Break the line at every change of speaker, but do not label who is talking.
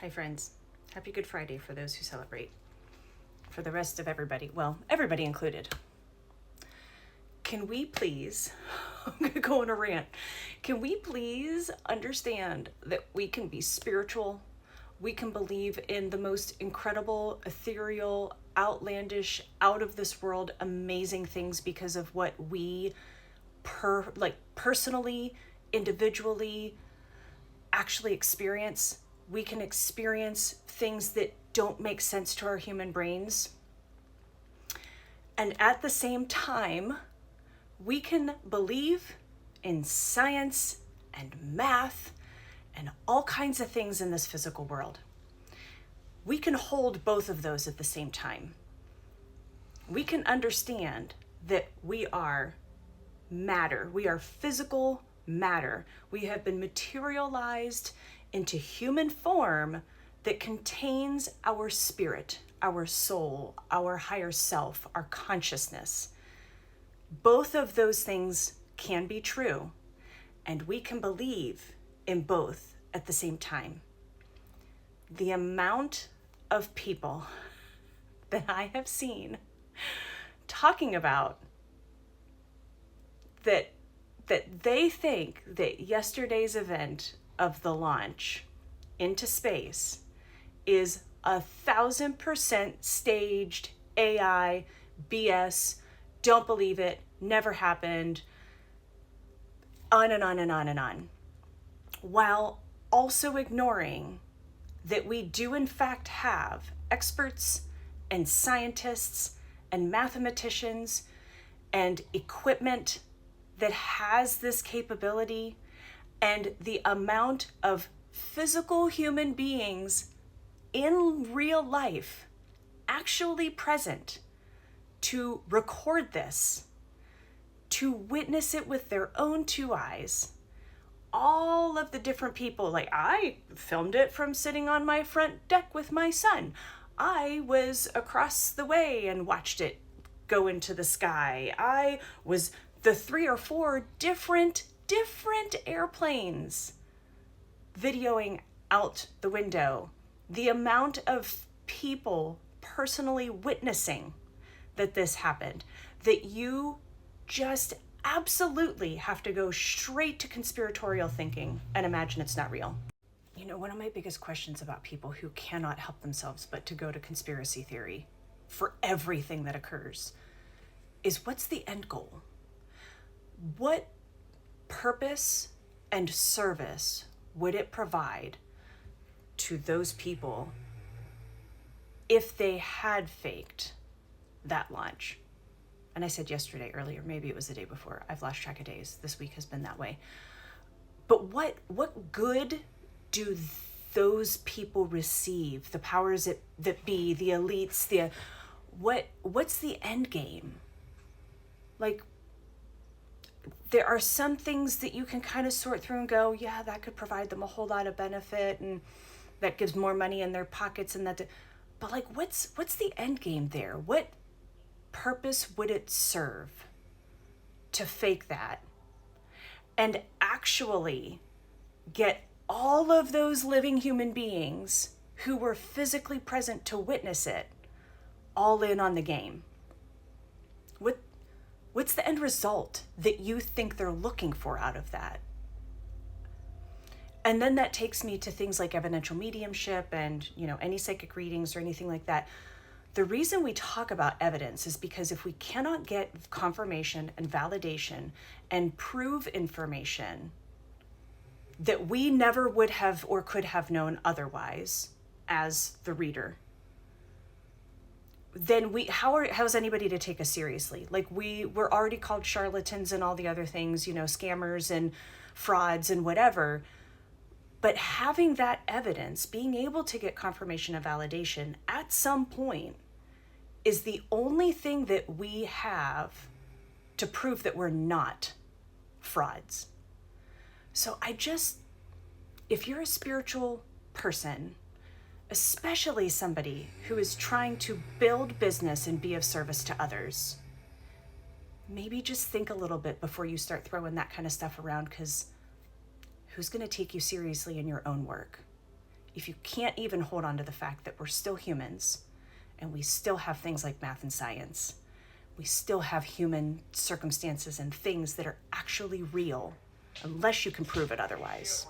Hi friends, happy Good Friday for those who celebrate. For the rest of everybody, well, everybody included. Can we please, I'm gonna go on a rant. Can we please understand that we can be spiritual? We can believe in the most incredible, ethereal, outlandish, out of this world, amazing things because of what we personally, individually, actually experience. We can experience things that don't make sense to our human brains. And at the same time, we can believe in science and math and all kinds of things in this physical world. We can hold both of those at the same time. We can understand that we are matter. We are physical matter. We have been materialized into human form that contains our spirit, our soul, our higher self, our consciousness. Both of those things can be true, and we can believe in both at the same time. The amount of people that I have seen talking about that they think that yesterday's event of the launch into space is 1,000% staged AI BS. Don't believe it, never happened, on and on and on and on, while also ignoring that we do in fact have experts and scientists and mathematicians and equipment that has this capability, and the amount of physical human beings in real life actually present to record this, to witness it with their own two eyes. All of the different people, like I filmed it from sitting on my front deck with my son. I was across the way and watched it go into the sky. I was the 3 or 4 different airplanes videoing out the window. The amount of people personally witnessing that this happened, that you just absolutely have to go straight to conspiratorial thinking and imagine it's not real. You know, one of my biggest questions about people who cannot help themselves but to go to conspiracy theory for everything that occurs is, what's the end goal? What purpose and service would it provide to those people if they had faked that launch? And I said yesterday earlier, maybe it was the day before. I've lost track of days. This week has been that way. But what good do those people receive? The powers that be, the elites, what's the end game? Like, there are some things that you can kind of sort through and go, yeah, that could provide them a whole lot of benefit, and that gives more money in their pockets, and that. But like, what's the end game there? What purpose would it serve to fake that and actually get all of those living human beings who were physically present to witness it all in on the game? What's the end result that you think they're looking for out of that? And then that takes me to things like evidential mediumship and, any psychic readings or anything like that. The reason we talk about evidence is because if we cannot get confirmation and validation and prove information that we never would have or could have known otherwise as the reader, then how's anybody to take us seriously? Like, we're already called charlatans and all the other things, scammers and frauds and whatever. But having that evidence, being able to get confirmation and validation at some point, is the only thing that we have to prove that we're not frauds. So if you're a spiritual person, especially somebody who is trying to build business and be of service to others, maybe just think a little bit before you start throwing that kind of stuff around, because who's going to take you seriously in your own work? if you can't even hold on to the fact that we're still humans and we still have things like math and science, we still have human circumstances and things that are actually real, unless you can prove it otherwise.